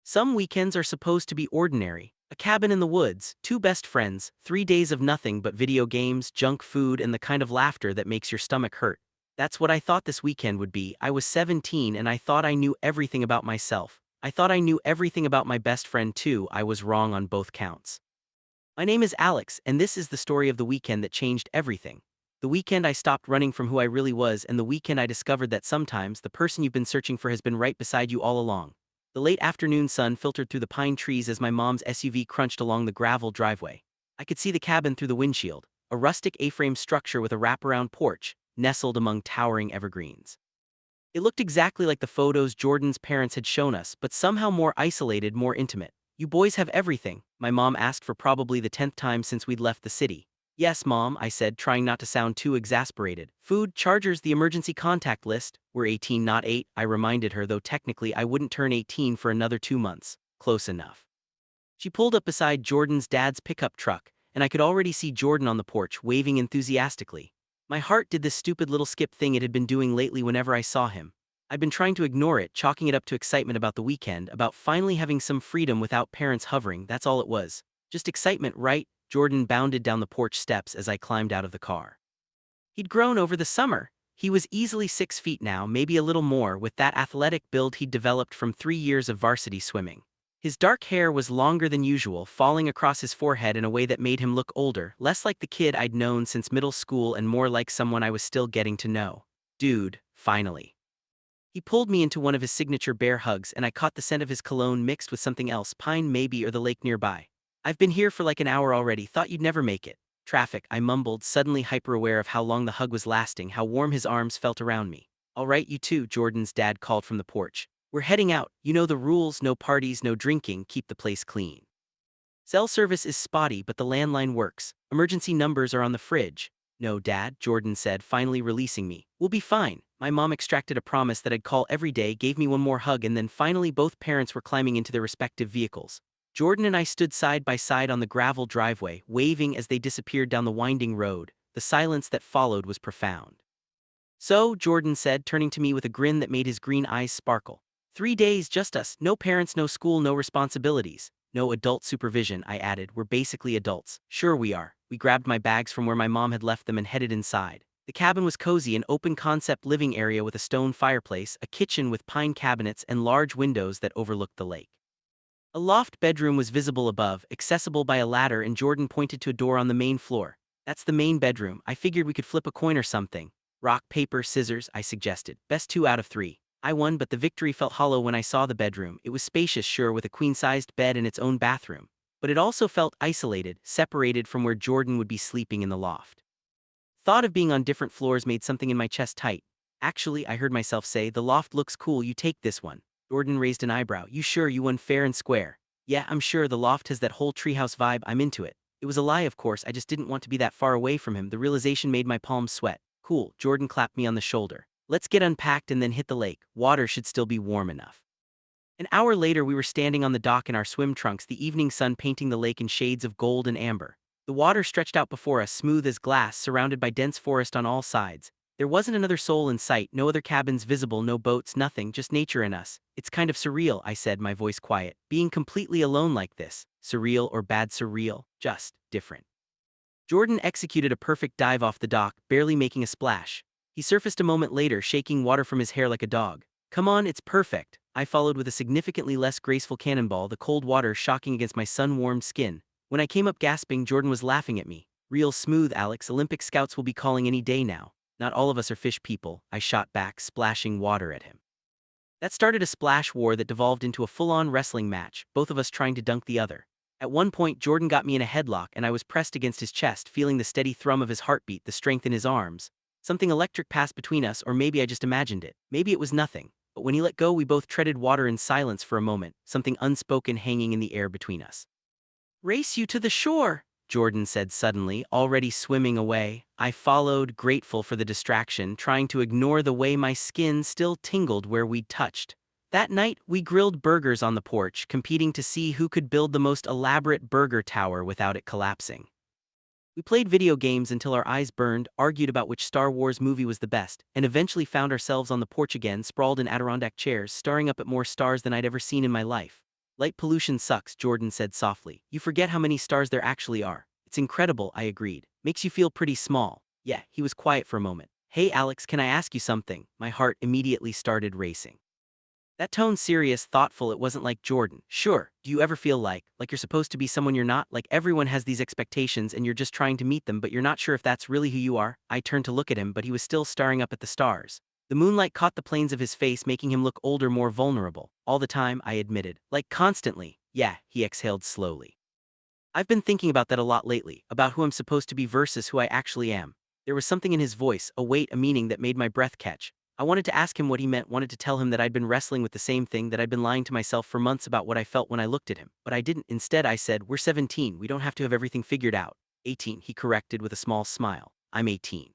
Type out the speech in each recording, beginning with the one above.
Some weekends are supposed to be ordinary. A cabin in the woods, two best friends, 3 days of nothing but video games, junk food, and the kind of laughter that makes your stomach hurt. That's what I thought this weekend would be. I was 17 and I thought I knew everything about myself. I thought I knew everything about my best friend too. I was wrong on both counts. My name is Alex, and this is the story of the weekend that changed everything. The weekend I stopped running from who I really was, and the weekend I discovered that sometimes the person you've been searching for has been right beside you all along. The late afternoon sun filtered through the pine trees as my mom's SUV crunched along the gravel driveway. I could see the cabin through the windshield, a rustic A-frame structure with a wraparound porch, nestled among towering evergreens. It looked exactly like the photos Jordan's parents had shown us, but somehow more isolated, more intimate. "You boys have everything?" my mom asked for probably the 10th time since we'd left the city. "Yes, Mom," I said, trying not to sound too exasperated. "Food, chargers, the emergency contact list." "We're 18, not 8, I reminded her, though technically I wouldn't turn 18 for another 2 months. Close enough. She pulled up beside Jordan's dad's pickup truck, and I could already see Jordan on the porch, waving enthusiastically. My heart did this stupid little skip thing it had been doing lately whenever I saw him. I'd been trying to ignore it, chalking it up to excitement about the weekend, about finally having some freedom without parents hovering. That's all it was. Just excitement, right? Jordan bounded down the porch steps as I climbed out of the car. He'd grown over the summer. He was easily 6 feet now, maybe a little more, with that athletic build he'd developed from 3 years of varsity swimming. His dark hair was longer than usual, falling across his forehead in a way that made him look older, less like the kid I'd known since middle school and more like someone I was still getting to know. "Dude, finally." He pulled me into one of his signature bear hugs, and I caught the scent of his cologne mixed with something else, pine maybe, or the lake nearby. "I've been here for like an hour already, thought you'd never make it." "Traffic," I mumbled, suddenly hyper-aware of how long the hug was lasting, how warm his arms felt around me. "All right, you too," Jordan's dad called from the porch. "We're heading out. You know the rules, no parties, no drinking, keep the place clean." "Cell service is spotty, but the landline works. Emergency numbers are on the fridge." "No, Dad," Jordan said, finally releasing me. "We'll be fine." My mom extracted a promise that I'd call every day, gave me one more hug, and then finally both parents were climbing into their respective vehicles. Jordan and I stood side by side on the gravel driveway, waving as they disappeared down the winding road. The silence that followed was profound. "So," Jordan said, turning to me with a grin that made his green eyes sparkle. "3 days, just us. No parents, no school, no responsibilities. No adult supervision," I added. "We're basically adults." "Sure we are." We grabbed my bags from where my mom had left them and headed inside. The cabin was cozy, an open-concept living area with a stone fireplace, a kitchen with pine cabinets, and large windows that overlooked the lake. A loft bedroom was visible above, accessible by a ladder, and Jordan pointed to a door on the main floor. "That's the main bedroom. I figured we could flip a coin or something." "Rock, paper, scissors," I suggested. "Best 2 out of 3. I won, but the victory felt hollow when I saw the bedroom. It was spacious, sure, with a queen-sized bed and its own bathroom. But it also felt isolated, separated from where Jordan would be sleeping in the loft. Thought of being on different floors made something in my chest tight. "Actually," I heard myself say, "the loft looks cool, you take this one." Jordan raised an eyebrow. "You sure you won fair and square?" "Yeah, I'm sure, the loft has that whole treehouse vibe, I'm into it." It was a lie, of course, I just didn't want to be that far away from him. The realization made my palms sweat. "Cool," Jordan clapped me on the shoulder. "Let's get unpacked and then hit the lake. Water should still be warm enough." An hour later we were standing on the dock in our swim trunks, the evening sun painting the lake in shades of gold and amber. The water stretched out before us, smooth as glass, surrounded by dense forest on all sides. There wasn't another soul in sight, no other cabins visible, no boats, nothing, just nature and us. "It's kind of surreal," I said, my voice quiet. "Being completely alone like this. Surreal or bad surreal, just different." Jordan executed a perfect dive off the dock, barely making a splash. He surfaced a moment later, shaking water from his hair like a dog. "Come on, it's perfect." I followed with a significantly less graceful cannonball, the cold water shocking against my sun-warmed skin. When I came up gasping, Jordan was laughing at me. "Real smooth, Alex. Olympic scouts will be calling any day now." "Not all of us are fish people," I shot back, splashing water at him. That started a splash war that devolved into a full-on wrestling match, both of us trying to dunk the other. At one point, Jordan got me in a headlock and I was pressed against his chest, feeling the steady thrum of his heartbeat, the strength in his arms. Something electric passed between us, or maybe I just imagined it. Maybe it was nothing. But when he let go, we both treaded water in silence for a moment, something unspoken hanging in the air between us. "Race you to the shore," Jordan said suddenly, already swimming away. I followed, grateful for the distraction, trying to ignore the way my skin still tingled where we'd touched. That night, we grilled burgers on the porch, competing to see who could build the most elaborate burger tower without it collapsing. We played video games until our eyes burned, argued about which Star Wars movie was the best, and eventually found ourselves on the porch again, sprawled in Adirondack chairs, staring up at more stars than I'd ever seen in my life. Light pollution sucks, Jordan said softly. You forget how many stars there actually are. It's incredible, I agreed. Makes you feel pretty small. Yeah, he was quiet for a moment. Hey Alex, can I ask you something? My heart immediately started racing. That tone serious, thoughtful, it wasn't like Jordan. Sure, do you ever feel like you're supposed to be someone you're not? Like everyone has these expectations and you're just trying to meet them but you're not sure if that's really who you are? I turned to look at him but he was still staring up at the stars. The moonlight caught the planes of his face making him look older, more vulnerable. All the time, I admitted. Like constantly. Yeah, he exhaled slowly. I've been thinking about that a lot lately, about who I'm supposed to be versus who I actually am. There was something in his voice, a weight, a meaning that made my breath catch. I wanted to ask him what he meant, wanted to tell him that I'd been wrestling with the same thing, that I'd been lying to myself for months about what I felt when I looked at him. But I didn't. Instead, I said, we're 17, we don't have to have everything figured out. 18, he corrected with a small smile. I'm 18.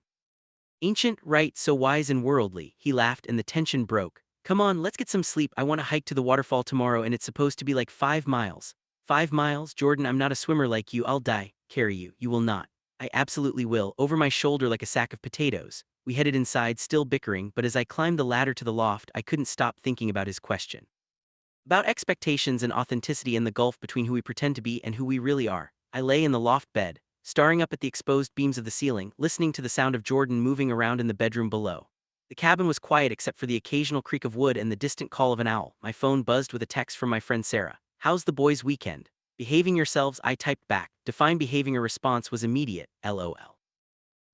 Ancient, right, so wise and worldly, he laughed and the tension broke. Come on, let's get some sleep. I want to hike to the waterfall tomorrow and it's supposed to be like 5 miles. 5 miles? Jordan, I'm not a swimmer like you. I'll die. Carry you. You will not. I absolutely will. Over my shoulder like a sack of potatoes. We headed inside, still bickering, but as I climbed the ladder to the loft, I couldn't stop thinking about his question. About expectations and authenticity and the gulf between who we pretend to be and who we really are. I lay in the loft bed, staring up at the exposed beams of the ceiling, listening to the sound of Jordan moving around in the bedroom below. The cabin was quiet except for the occasional creak of wood and the distant call of an owl. My phone buzzed with a text from my friend Sarah. How's the boys' weekend? Behaving yourselves, I typed back. Define behaving, a response was immediate, LOL.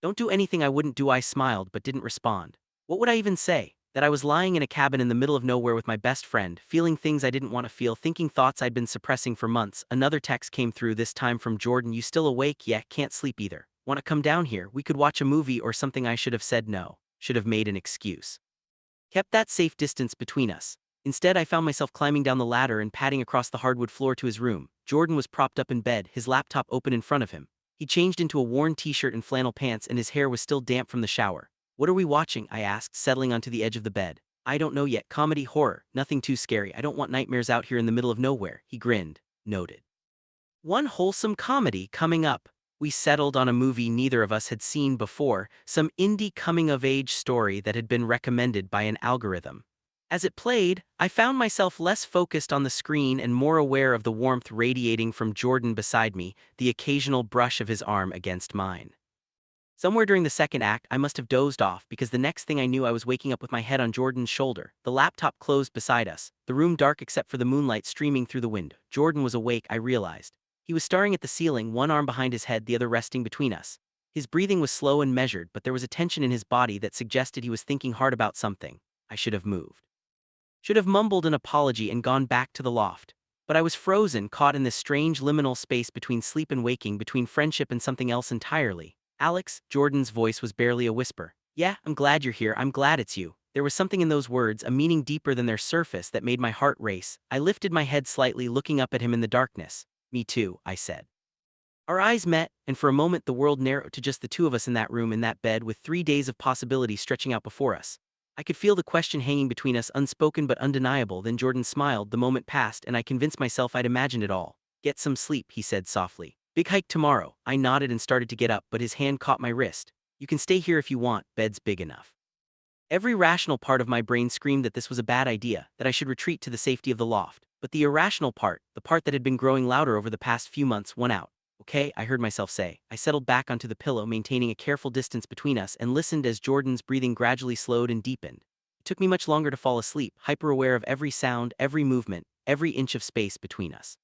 Don't do anything I wouldn't do, I smiled but didn't respond. What would I even say? That I was lying in a cabin in the middle of nowhere with my best friend, feeling things I didn't want to feel, thinking thoughts I'd been suppressing for months. Another text came through, this time from Jordan. You still awake? Yeah, can't sleep either. Want to come down here? We could watch a movie or something. I should have said no. Should have made an excuse. Kept that safe distance between us. Instead, I found myself climbing down the ladder and padding across the hardwood floor to his room. Jordan was propped up in bed, his laptop open in front of him. He changed into a worn t-shirt and flannel pants and his hair was still damp from the shower. What are we watching? I asked, settling onto the edge of the bed. I don't know yet. Comedy, horror, nothing too scary. I don't want nightmares out here in the middle of nowhere. He grinned. Noted. One wholesome comedy coming up. We settled on a movie neither of us had seen before, some indie coming-of-age story that had been recommended by an algorithm. As it played, I found myself less focused on the screen and more aware of the warmth radiating from Jordan beside me, the occasional brush of his arm against mine. Somewhere during the second act, I must have dozed off because the next thing I knew I was waking up with my head on Jordan's shoulder, the laptop closed beside us, the room dark except for the moonlight streaming through the window. Jordan was awake, I realized. He was staring at the ceiling, one arm behind his head, the other resting between us. His breathing was slow and measured, but there was a tension in his body that suggested he was thinking hard about something. I should have moved. Should have mumbled an apology and gone back to the loft. But I was frozen, caught in this strange liminal space between sleep and waking, between friendship and something else entirely. Alex, Jordan's voice was barely a whisper. Yeah, I'm glad you're here, I'm glad it's you. There was something in those words, a meaning deeper than their surface, that made my heart race. I lifted my head slightly, looking up at him in the darkness. Me too, I said. Our eyes met, and for a moment the world narrowed to just the two of us in that room, in that bed, with 3 days of possibility stretching out before us. I could feel the question hanging between us, unspoken but undeniable. Then Jordan smiled, the moment passed, and I convinced myself I'd imagined it all. Get some sleep, he said softly. Big hike tomorrow. I nodded and started to get up, but his hand caught my wrist. You can stay here if you want, bed's big enough. Every rational part of my brain screamed that this was a bad idea, that I should retreat to the safety of the loft. But the irrational part, the part that had been growing louder over the past few months, won out. Okay, I heard myself say. I settled back onto the pillow, maintaining a careful distance between us, and listened as Jordan's breathing gradually slowed and deepened. It took me much longer to fall asleep, hyper-aware of every sound, every movement, every inch of space between us.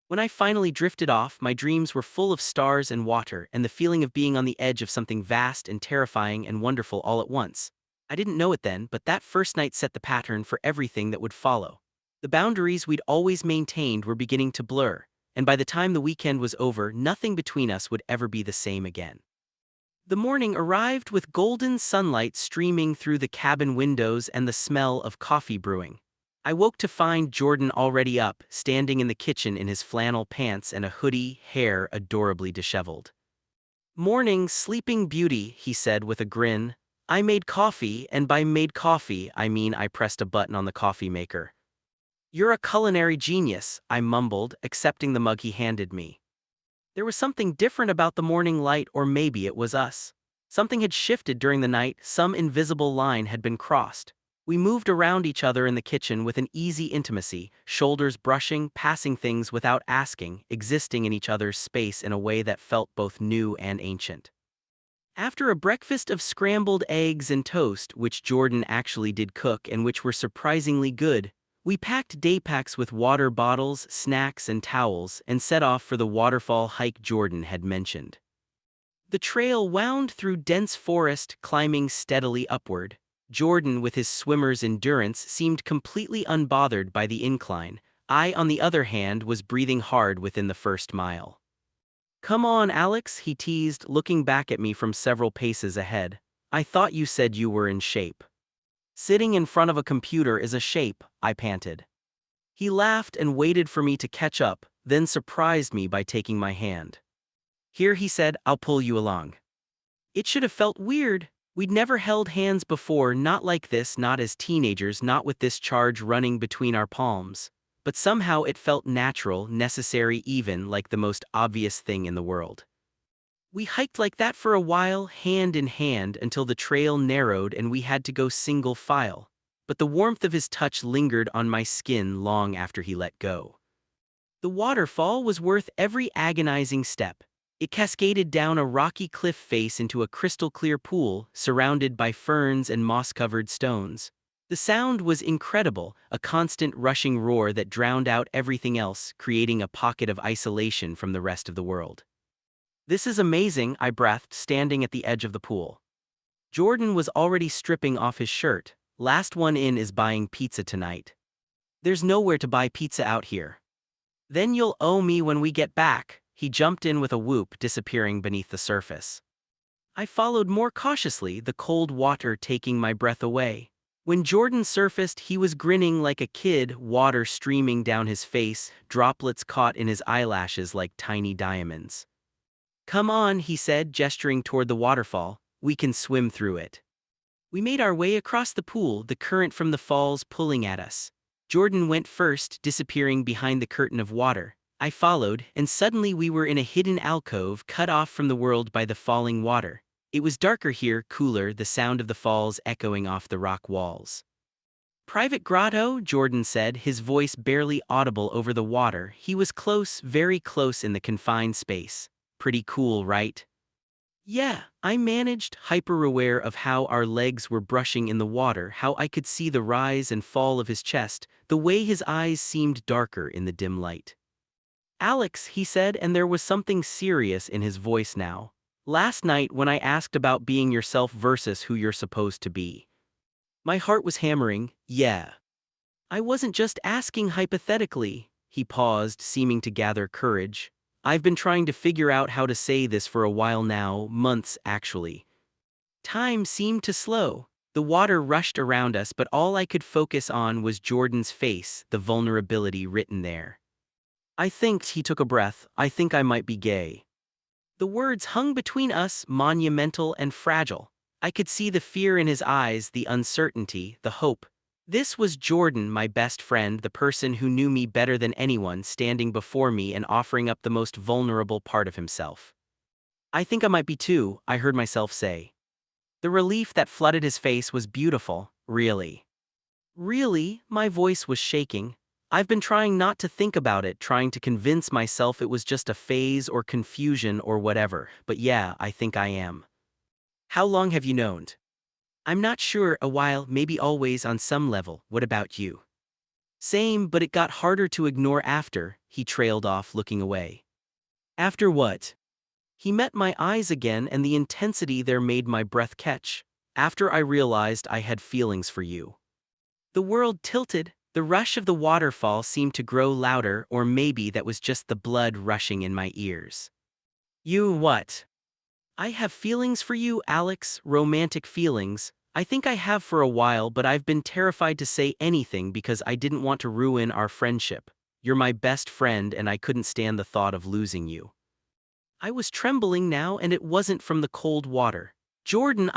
When I finally drifted off, my dreams were full of stars and water and the feeling of being on the edge of something vast and terrifying and wonderful all at once. I didn't know it then, but that first night set the pattern for everything that would follow. The boundaries we'd always maintained were beginning to blur, and by the time the weekend was over, nothing between us would ever be the same again. The morning arrived with golden sunlight streaming through the cabin windows and the smell of coffee brewing. I woke to find Jordan already up, standing in the kitchen in his flannel pants and a hoodie, hair adorably disheveled. Morning, sleeping beauty, he said with a grin. I made coffee, and by made coffee, I mean I pressed a button on the coffee maker. You're a culinary genius, I mumbled, accepting the mug he handed me. There was something different about the morning light, or maybe it was us. Something had shifted during the night, some invisible line had been crossed. We moved around each other in the kitchen with an easy intimacy, shoulders brushing, passing things without asking, existing in each other's space in a way that felt both new and ancient. After a breakfast of scrambled eggs and toast, which Jordan actually did cook and which were surprisingly good, we packed daypacks with water bottles, snacks, and towels and set off for the waterfall hike Jordan had mentioned. The trail wound through dense forest, climbing steadily upward. Jordan, with his swimmer's endurance, seemed completely unbothered by the incline. I, on the other hand, was breathing hard within the first mile. "Come on, Alex," he teased, looking back at me from several paces ahead. "I thought you said you were in shape." "Sitting in front of a computer is a shape," I panted. He laughed and waited for me to catch up, then surprised me by taking my hand. "Here," he said, "I'll pull you along." It should have felt weird. We'd never held hands before, not like this, not as teenagers, not with this charge running between our palms. But somehow it felt natural, necessary, even like the most obvious thing in the world. We hiked like that for a while, hand in hand, until the trail narrowed and we had to go single file. But the warmth of his touch lingered on my skin long after he let go. The waterfall was worth every agonizing step. It cascaded down a rocky cliff face into a crystal-clear pool, surrounded by ferns and moss-covered stones. The sound was incredible, a constant rushing roar that drowned out everything else, creating a pocket of isolation from the rest of the world. "This is amazing," I breathed, standing at the edge of the pool. Jordan was already stripping off his shirt. "Last one in is buying pizza tonight." "There's nowhere to buy pizza out here." "Then you'll owe me when we get back." He jumped in with a whoop, disappearing beneath the surface. I followed more cautiously, the cold water taking my breath away. When Jordan surfaced, he was grinning like a kid, water streaming down his face, droplets caught in his eyelashes like tiny diamonds. "Come on," he said, gesturing toward the waterfall. "We can swim through it." We made our way across the pool, the current from the falls pulling at us. Jordan went first, disappearing behind the curtain of water. I followed, and suddenly we were in a hidden alcove cut off from the world by the falling water. It was darker here, cooler, the sound of the falls echoing off the rock walls. "Private grotto," Jordan said, his voice barely audible over the water. He was close, very close in the confined space. "Pretty cool, right?" "Yeah," I managed, hyper-aware of how our legs were brushing in the water, how I could see the rise and fall of his chest, the way his eyes seemed darker in the dim light. "Alex," he said, and there was something serious in his voice now. "Last night when I asked about being yourself versus who you're supposed to be, my heart was hammering. Yeah. I wasn't just asking hypothetically." He paused, seeming to gather courage. "I've been trying to figure out how to say this for a while now, months actually." Time seemed to slow. The water rushed around us, but all I could focus on was Jordan's face, the vulnerability written there. He took a breath, "I think I might be gay." The words hung between us, monumental and fragile. I could see the fear in his eyes, the uncertainty, the hope. This was Jordan, my best friend, the person who knew me better than anyone, standing before me and offering up the most vulnerable part of himself. "I think I might be too," I heard myself say. The relief that flooded his face was beautiful. "Really?" "Really?" My voice was shaking. I've been trying not to think about it, trying to convince myself it was just a phase or confusion or whatever, but yeah, I think I am. "How long have you known?" "I'm not sure, a while, maybe always on some level. What about you?" "Same, but it got harder to ignore after," he trailed off, looking away. "After what?" He met my eyes again, and the intensity there made my breath catch. "After I realized I had feelings for you." The world tilted. The rush of the waterfall seemed to grow louder, or maybe that was just the blood rushing in my ears. "You what?" "I have feelings for you, Alex, romantic feelings. I think I have for a while, but I've been terrified to say anything because I didn't want to ruin our friendship. You're my best friend and I couldn't stand the thought of losing you." I was trembling now, and it wasn't from the cold water. "Jordan,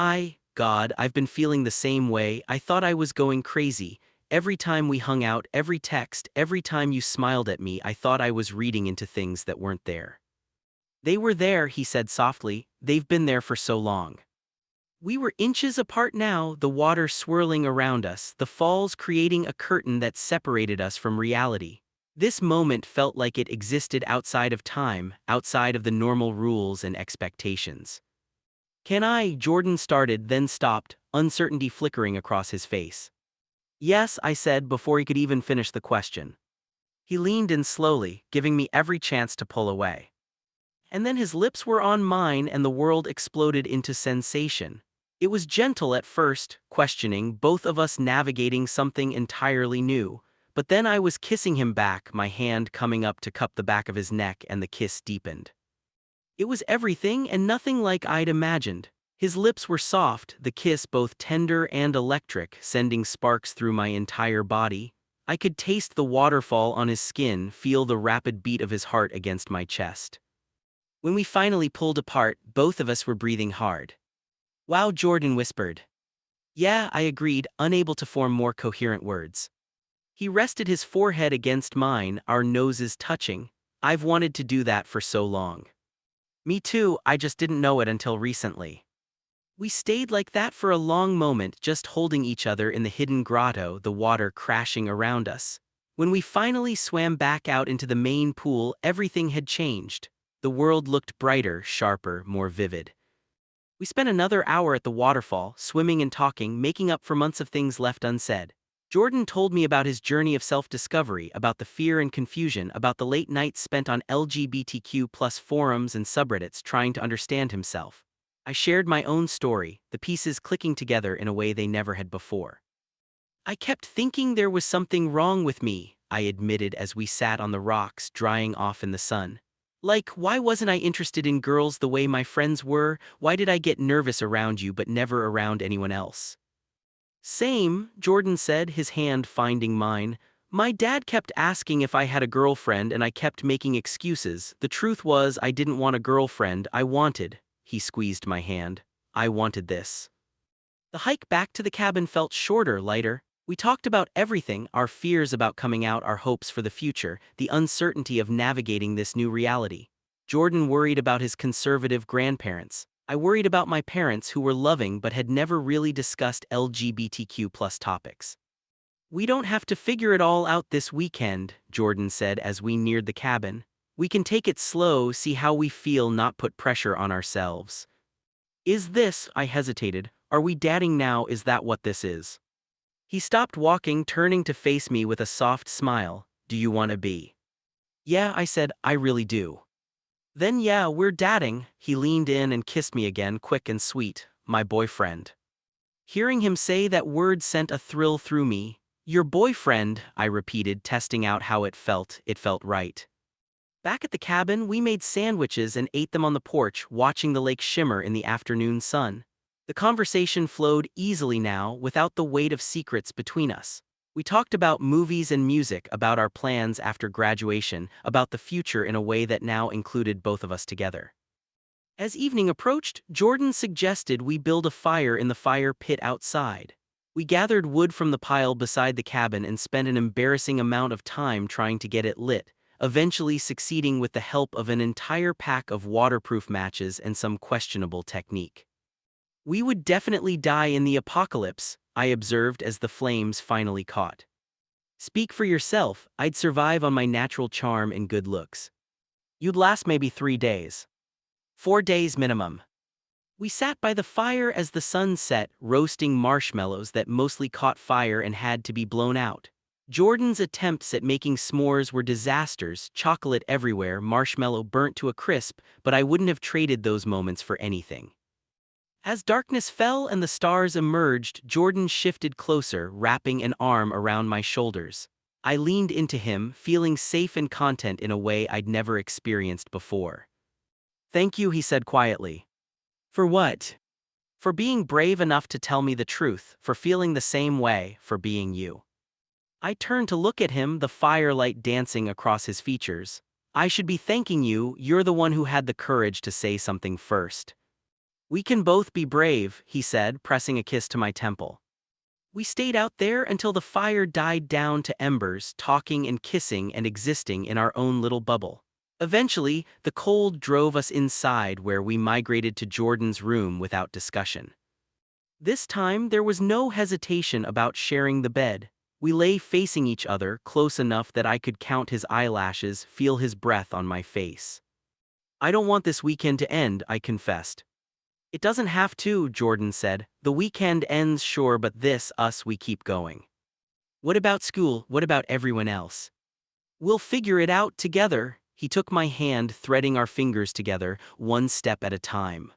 God, I've been feeling the same way. I thought I was going crazy. Every time we hung out, every text, every time you smiled at me, I thought I was reading into things that weren't there." "They were there," he said softly. "They've been there for so long." We were inches apart now, the water swirling around us, the falls creating a curtain that separated us from reality. This moment felt like it existed outside of time, outside of the normal rules and expectations. Jordan started, then stopped, uncertainty flickering across his face. Yes, I said before he could even finish the question. He leaned in slowly, giving me every chance to pull away. And then his lips were on mine and the world exploded into sensation. It was gentle at first, questioning, both of us navigating something entirely new. But then I was kissing him back, my hand coming up to cup the back of his neck, and the kiss deepened. It was everything and nothing like I'd imagined. His lips were soft, the kiss both tender and electric, sending sparks through my entire body. I could taste the waterfall on his skin, feel the rapid beat of his heart against my chest. When we finally pulled apart, both of us were breathing hard. Wow, Jordan whispered. Yeah, I agreed, unable to form more coherent words. He rested his forehead against mine, our noses touching. I've wanted to do that for so long. Me too, I just didn't know it until recently. We stayed like that for a long moment, just holding each other in the hidden grotto, the water crashing around us. When we finally swam back out into the main pool, everything had changed. The world looked brighter, sharper, more vivid. We spent another hour at the waterfall, swimming and talking, making up for months of things left unsaid. Jordan told me about his journey of self-discovery, about the fear and confusion, about the late nights spent on LGBTQ+ forums and subreddits trying to understand himself. I shared my own story, the pieces clicking together in a way they never had before. I kept thinking there was something wrong with me, I admitted as we sat on the rocks, drying off in the sun. Like, why wasn't I interested in girls the way my friends were? Why did I get nervous around you but never around anyone else? Same, Jordan said, his hand finding mine. My dad kept asking if I had a girlfriend and I kept making excuses. The truth was I didn't want a girlfriend, he squeezed my hand. I wanted this. The hike back to the cabin felt shorter, lighter. We talked about everything, our fears about coming out, our hopes for the future, the uncertainty of navigating this new reality. Jordan worried about his conservative grandparents. I worried about my parents who were loving but had never really discussed LGBTQ+ topics. We don't have to figure it all out this weekend, Jordan said as we neared the cabin. We can take it slow, see how we feel, not put pressure on ourselves. I hesitated, are we dating now? Is that what this is? He stopped walking, turning to face me with a soft smile. Do you want to be? Yeah, I said, I really do. Then yeah, we're dating. He leaned in and kissed me again, quick and sweet, my boyfriend. Hearing him say that word sent a thrill through me. Your boyfriend, I repeated, testing out how it felt. It felt right. Back at the cabin, we made sandwiches and ate them on the porch, watching the lake shimmer in the afternoon sun. The conversation flowed easily now, without the weight of secrets between us. We talked about movies and music, about our plans after graduation, about the future in a way that now included both of us together. As evening approached, Jordan suggested we build a fire in the fire pit outside. We gathered wood from the pile beside the cabin and spent an embarrassing amount of time trying to get it lit, eventually succeeding with the help of an entire pack of waterproof matches and some questionable technique. We would definitely die in the apocalypse, I observed as the flames finally caught. Speak for yourself, I'd survive on my natural charm and good looks. You'd last maybe 3 days. 4 days minimum. We sat by the fire as the sun set, roasting marshmallows that mostly caught fire and had to be blown out. Jordan's attempts at making s'mores were disasters, chocolate everywhere, marshmallow burnt to a crisp, but I wouldn't have traded those moments for anything. As darkness fell and the stars emerged, Jordan shifted closer, wrapping an arm around my shoulders. I leaned into him, feeling safe and content in a way I'd never experienced before. Thank you, he said quietly. For what? For being brave enough to tell me the truth, for feeling the same way, for being you. I turned to look at him, the firelight dancing across his features. I should be thanking you, you're the one who had the courage to say something first. We can both be brave, he said, pressing a kiss to my temple. We stayed out there until the fire died down to embers, talking and kissing and existing in our own little bubble. Eventually, the cold drove us inside where we migrated to Jordan's room without discussion. This time, there was no hesitation about sharing the bed. We lay facing each other, close enough that I could count his eyelashes, feel his breath on my face. I don't want this weekend to end, I confessed. It doesn't have to, Jordan said. The weekend ends, sure, but we keep going. What about school? What about everyone else? We'll figure it out together. He took my hand, threading our fingers together, one step at a time.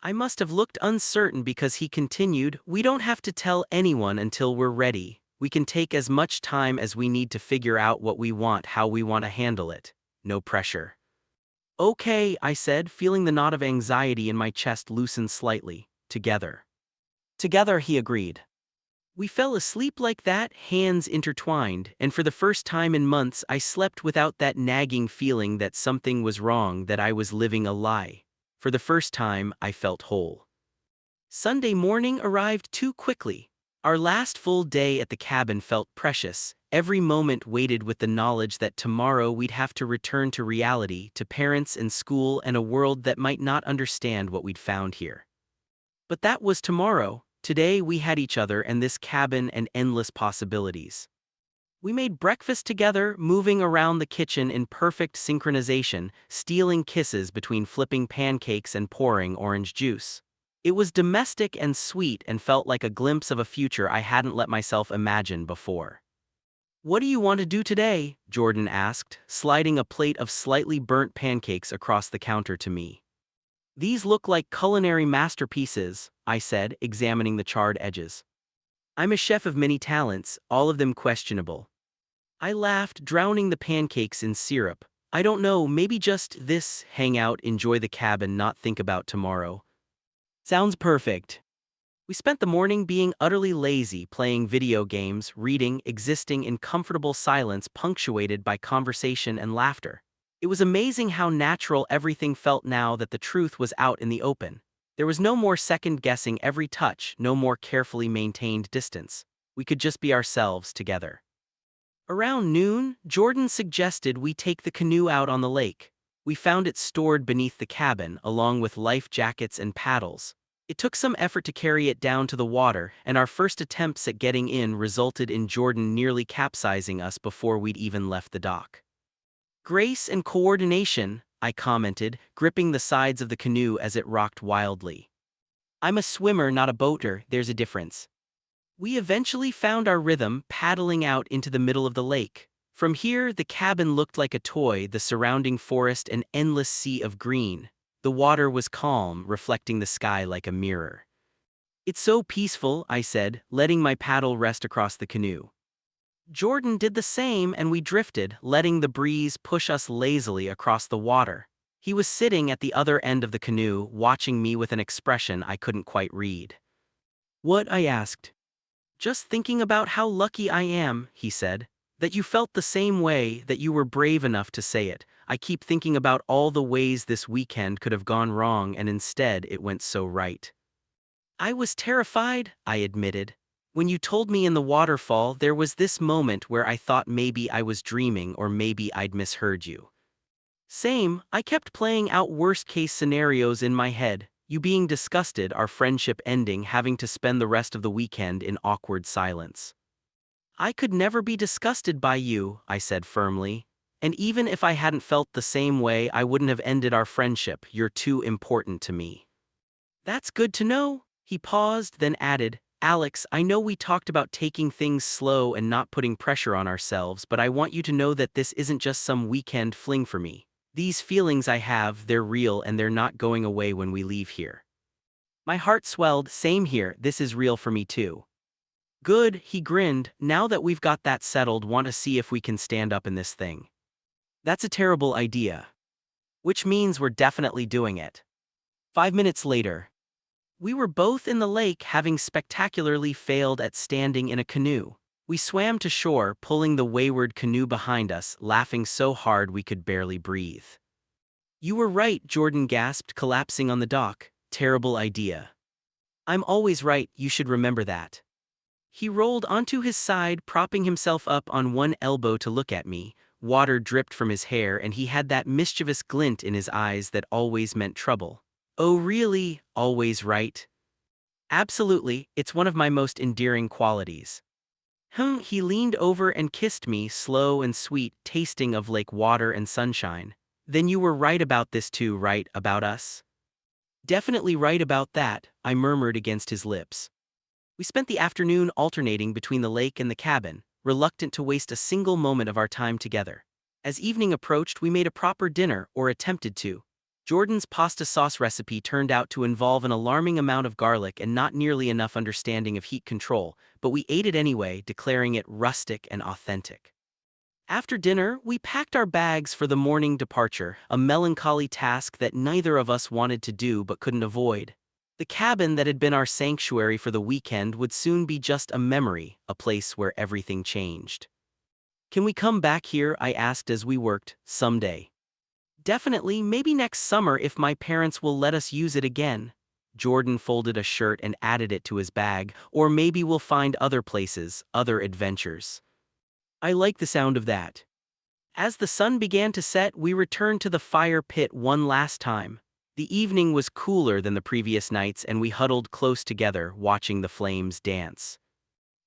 I must have looked uncertain because he continued, we don't have to tell anyone until we're ready. We can take as much time as we need to figure out what we want, how we want to handle it. No pressure. Okay, I said, feeling the knot of anxiety in my chest loosen slightly. Together. Together, he agreed. We fell asleep like that, hands intertwined, and for the first time in months I slept without that nagging feeling that something was wrong, that I was living a lie. For the first time, I felt whole. Sunday morning arrived too quickly. Our last full day at the cabin felt precious. Every moment weighted with the knowledge that tomorrow we'd have to return to reality, to parents and school and a world that might not understand what we'd found here. But that was tomorrow. Today we had each other and this cabin and endless possibilities. We made breakfast together, moving around the kitchen in perfect synchronization, stealing kisses between flipping pancakes and pouring orange juice. It was domestic and sweet and felt like a glimpse of a future I hadn't let myself imagine before. What do you want to do today? Jordan asked, sliding a plate of slightly burnt pancakes across the counter to me. These look like culinary masterpieces, I said, examining the charred edges. I'm a chef of many talents, all of them questionable. I laughed, drowning the pancakes in syrup. I don't know, maybe just this, hang out, enjoy the cabin, not think about tomorrow. Sounds perfect. We spent the morning being utterly lazy, playing video games, reading, existing in comfortable silence punctuated by conversation and laughter. It was amazing how natural everything felt now that the truth was out in the open. There was no more second-guessing every touch, no more carefully maintained distance. We could just be ourselves together. Around noon, Jordan suggested we take the canoe out on the lake. We found it stored beneath the cabin, along with life jackets and paddles. It took some effort to carry it down to the water, and our first attempts at getting in resulted in Jordan nearly capsizing us before we'd even left the dock. Grace and coordination, I commented, gripping the sides of the canoe as it rocked wildly. I'm a swimmer, not a boater, there's a difference. We eventually found our rhythm, paddling out into the middle of the lake. From here, the cabin looked like a toy, the surrounding forest an endless sea of green. The water was calm, reflecting the sky like a mirror. It's so peaceful, I said, letting my paddle rest across the canoe. Jordan did the same and we drifted, letting the breeze push us lazily across the water. He was sitting at the other end of the canoe, watching me with an expression I couldn't quite read. What? I asked. Just thinking about how lucky I am, he said. That you felt the same way, that you were brave enough to say it. I keep thinking about all the ways this weekend could have gone wrong and instead it went so right. I was terrified, I admitted. When you told me in the waterfall, there was this moment where I thought maybe I was dreaming or maybe I'd misheard you. Same, I kept playing out worst-case scenarios in my head. You being disgusted, our friendship ending, having to spend the rest of the weekend in awkward silence. I could never be disgusted by you, I said firmly. And even if I hadn't felt the same way, I wouldn't have ended our friendship. You're too important to me. That's good to know. He paused, then added, Alex, I know we talked about taking things slow and not putting pressure on ourselves, but I want you to know that this isn't just some weekend fling for me. These feelings I have, they're real and they're not going away when we leave here. My heart swelled, same here, this is real for me too. Good, he grinned, now that we've got that settled, want to see if we can stand up in this thing. That's a terrible idea. Which means we're definitely doing it. 5 minutes later. We were both in the lake, having spectacularly failed at standing in a canoe. We swam to shore, pulling the wayward canoe behind us, laughing so hard we could barely breathe. You were right, Jordan gasped, collapsing on the dock. Terrible idea. I'm always right, you should remember that. He rolled onto his side, propping himself up on one elbow to look at me. Water dripped from his hair and he had that mischievous glint in his eyes that always meant trouble. Oh really, always right? Absolutely, it's one of my most endearing qualities. He leaned over and kissed me, slow and sweet, tasting of lake water and sunshine. Then you were right about this too, right, about us? Definitely right about that, I murmured against his lips. We spent the afternoon alternating between the lake and the cabin, reluctant to waste a single moment of our time together. As evening approached, we made a proper dinner, or attempted to. Jordan's pasta sauce recipe turned out to involve an alarming amount of garlic and not nearly enough understanding of heat control, but we ate it anyway, declaring it rustic and authentic. After dinner, we packed our bags for the morning departure, a melancholy task that neither of us wanted to do but couldn't avoid. The cabin that had been our sanctuary for the weekend would soon be just a memory, a place where everything changed. Can we come back here? I asked as we worked, someday. Definitely, maybe next summer if my parents will let us use it again. Jordan folded a shirt and added it to his bag, or maybe we'll find other places, other adventures. I like the sound of that. As the sun began to set, we returned to the fire pit one last time. The evening was cooler than the previous nights and we huddled close together, watching the flames dance.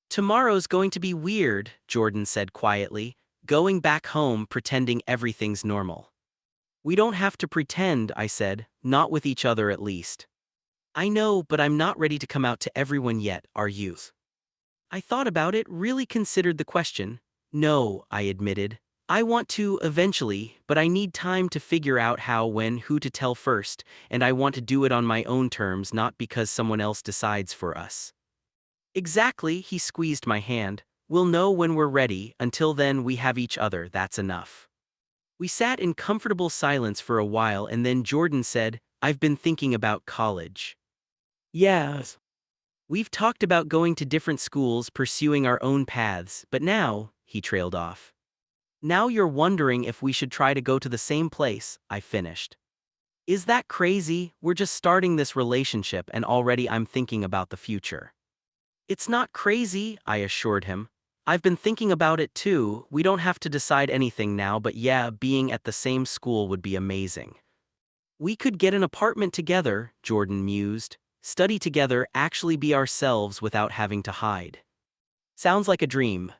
Tomorrow's going to be weird, Jordan said quietly, going back home pretending everything's normal. We don't have to pretend, I said, not with each other at least. I know, but I'm not ready to come out to everyone yet, are you? I thought about it, really considered the question. No, I admitted. I want to, eventually, but I need time to figure out how, when, who to tell first, and I want to do it on my own terms, not because someone else decides for us. Exactly, he squeezed my hand. We'll know when we're ready, until then we have each other, that's enough. We sat in comfortable silence for a while and then Jordan said, I've been thinking about college. Yes. We've talked about going to different schools, pursuing our own paths, but now, he trailed off. Now you're wondering if we should try to go to the same place, I finished. Is that crazy? We're just starting this relationship and already I'm thinking about the future. It's not crazy, I assured him. I've been thinking about it too. We don't have to decide anything now, but yeah, being at the same school would be amazing. We could get an apartment together, Jordan mused, study together, actually be ourselves without having to hide. Sounds like a dream.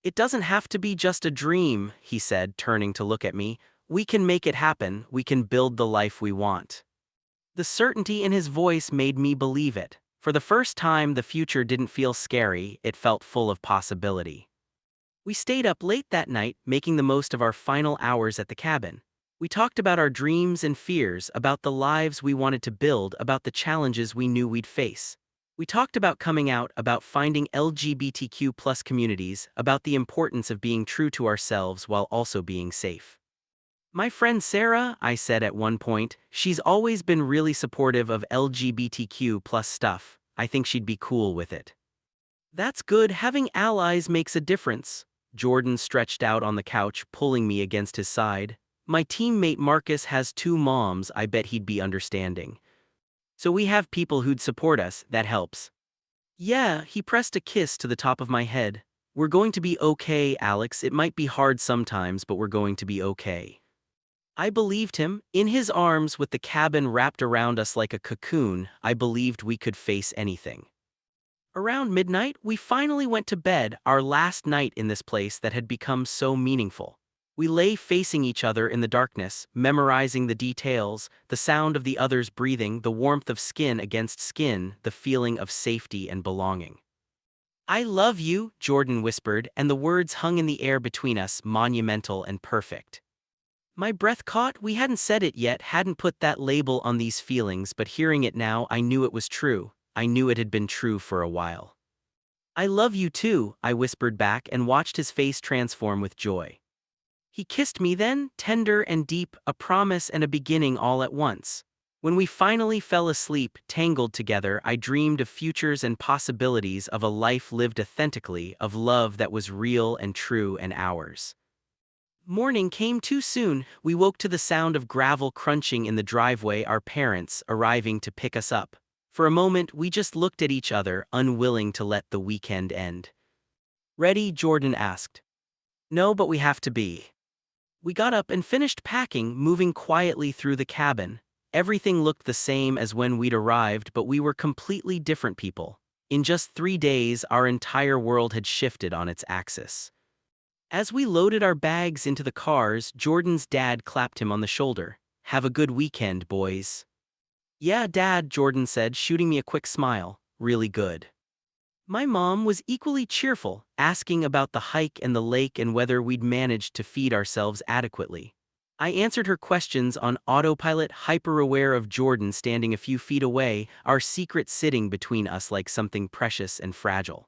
It doesn't have to be just a dream, he said, turning to look at me. We can make it happen, we can build the life we want. The certainty in his voice made me believe it. For the first time, the future didn't feel scary, it felt full of possibility. We stayed up late that night, making the most of our final hours at the cabin. We talked about our dreams and fears, about the lives we wanted to build, about the challenges we knew we'd face. We talked about coming out, about finding LGBTQ+ communities, about the importance of being true to ourselves while also being safe. My friend Sarah, I said at one point, she's always been really supportive of LGBTQ+ stuff. I think she'd be cool with it. That's good, having allies makes a difference. Jordan stretched out on the couch, pulling me against his side. My teammate Marcus has 2 moms, I bet he'd be understanding. So we have people who'd support us, that helps. Yeah, he pressed a kiss to the top of my head. We're going to be okay, Alex, it might be hard sometimes, but we're going to be okay. I believed him. In his arms with the cabin wrapped around us like a cocoon, I believed we could face anything. Around midnight, we finally went to bed, our last night in this place that had become so meaningful. We lay facing each other in the darkness, memorizing the details, the sound of the other's breathing, the warmth of skin against skin, the feeling of safety and belonging. I love you, Jordan whispered, and the words hung in the air between us, monumental and perfect. My breath caught, we hadn't said it yet, hadn't put that label on these feelings, but hearing it now, I knew it was true. I knew it had been true for a while. I love you too, I whispered back and watched his face transform with joy. He kissed me then, tender and deep, a promise and a beginning all at once. When we finally fell asleep, tangled together, I dreamed of futures and possibilities, of a life lived authentically, of love that was real and true and ours. Morning came too soon. We woke to the sound of gravel crunching in the driveway, our parents arriving to pick us up. For a moment, we just looked at each other, unwilling to let the weekend end. Ready? Jordan asked. No, but we have to be. We got up and finished packing, moving quietly through the cabin. Everything looked the same as when we'd arrived, but we were completely different people. In just 3 days, our entire world had shifted on its axis. As we loaded our bags into the cars, Jordan's dad clapped him on the shoulder. "Have a good weekend, boys." "Yeah, Dad," Jordan said, shooting me a quick smile. "Really good." My mom was equally cheerful, asking about the hike and the lake and whether we'd managed to feed ourselves adequately. I answered her questions on autopilot, hyper-aware of Jordan standing a few feet away, our secret sitting between us like something precious and fragile.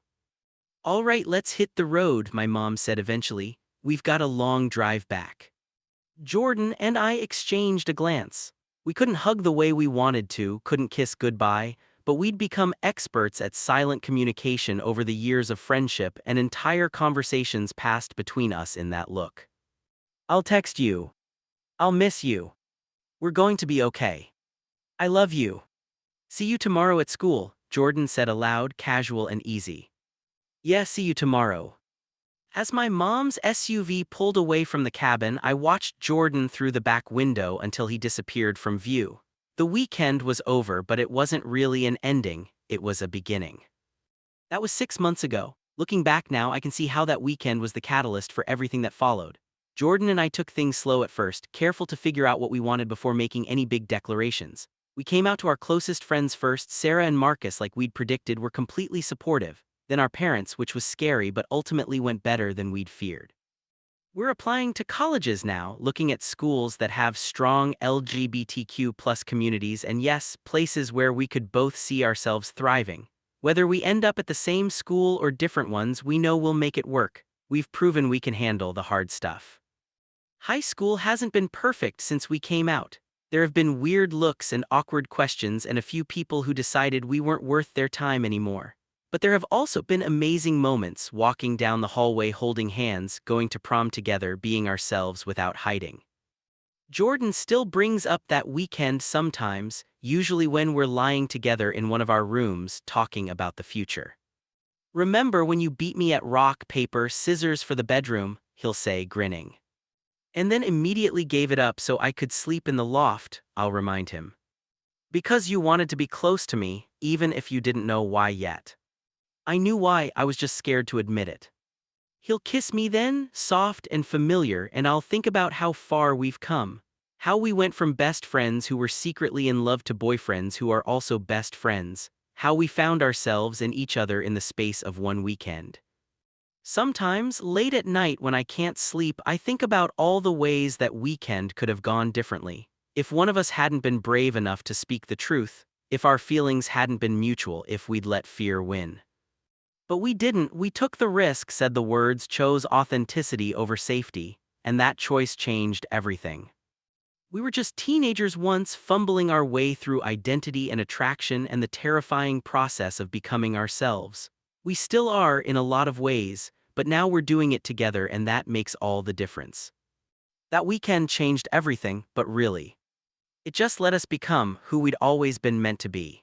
"All right, let's hit the road," my mom said eventually. "We've got a long drive back." Jordan and I exchanged a glance. We couldn't hug the way we wanted to, couldn't kiss goodbye, but we'd become experts at silent communication over the years of friendship, and entire conversations passed between us in that look. "I'll text you. I'll miss you. We're going to be okay. I love you. See you tomorrow at school," Jordan said aloud, casual and easy. "Yeah, see you tomorrow." As my mom's SUV pulled away from the cabin, I watched Jordan through the back window until he disappeared from view. The weekend was over, but it wasn't really an ending, it was a beginning. That was 6 months ago. Looking back now, I can see how that weekend was the catalyst for everything that followed. Jordan and I took things slow at first, careful to figure out what we wanted before making any big declarations. We came out to our closest friends first. Sarah and Marcus, like we'd predicted, were completely supportive. Then our parents, which was scary but ultimately went better than we'd feared. We're applying to colleges now, looking at schools that have strong LGBTQ plus communities, and yes, places where we could both see ourselves thriving. Whether we end up at the same school or different ones, we know we'll make it work. We've proven we can handle the hard stuff. High school hasn't been perfect since we came out. There have been weird looks and awkward questions and a few people who decided we weren't worth their time anymore. But there have also been amazing moments, walking down the hallway holding hands, going to prom together, being ourselves without hiding. Jordan still brings up that weekend sometimes, usually when we're lying together in one of our rooms, talking about the future. "Remember when you beat me at rock, paper, scissors for the bedroom?" he'll say, grinning. "And then immediately gave it up so I could sleep in the loft," I'll remind him. "Because you wanted to be close to me, even if you didn't know why yet." I knew why, I was just scared to admit it. He'll kiss me then, soft and familiar, and I'll think about how far we've come. How we went from best friends who were secretly in love to boyfriends who are also best friends. How we found ourselves and each other in the space of one weekend. Sometimes, late at night when I can't sleep, I think about all the ways that weekend could have gone differently. If one of us hadn't been brave enough to speak the truth, if our feelings hadn't been mutual, if we'd let fear win. But we didn't. We took the risk, said the words, chose authenticity over safety, and that choice changed everything. We were just teenagers once, fumbling our way through identity and attraction and the terrifying process of becoming ourselves. We still are in a lot of ways, but now we're doing it together, and that makes all the difference. That weekend changed everything, but really, it just let us become who we'd always been meant to be.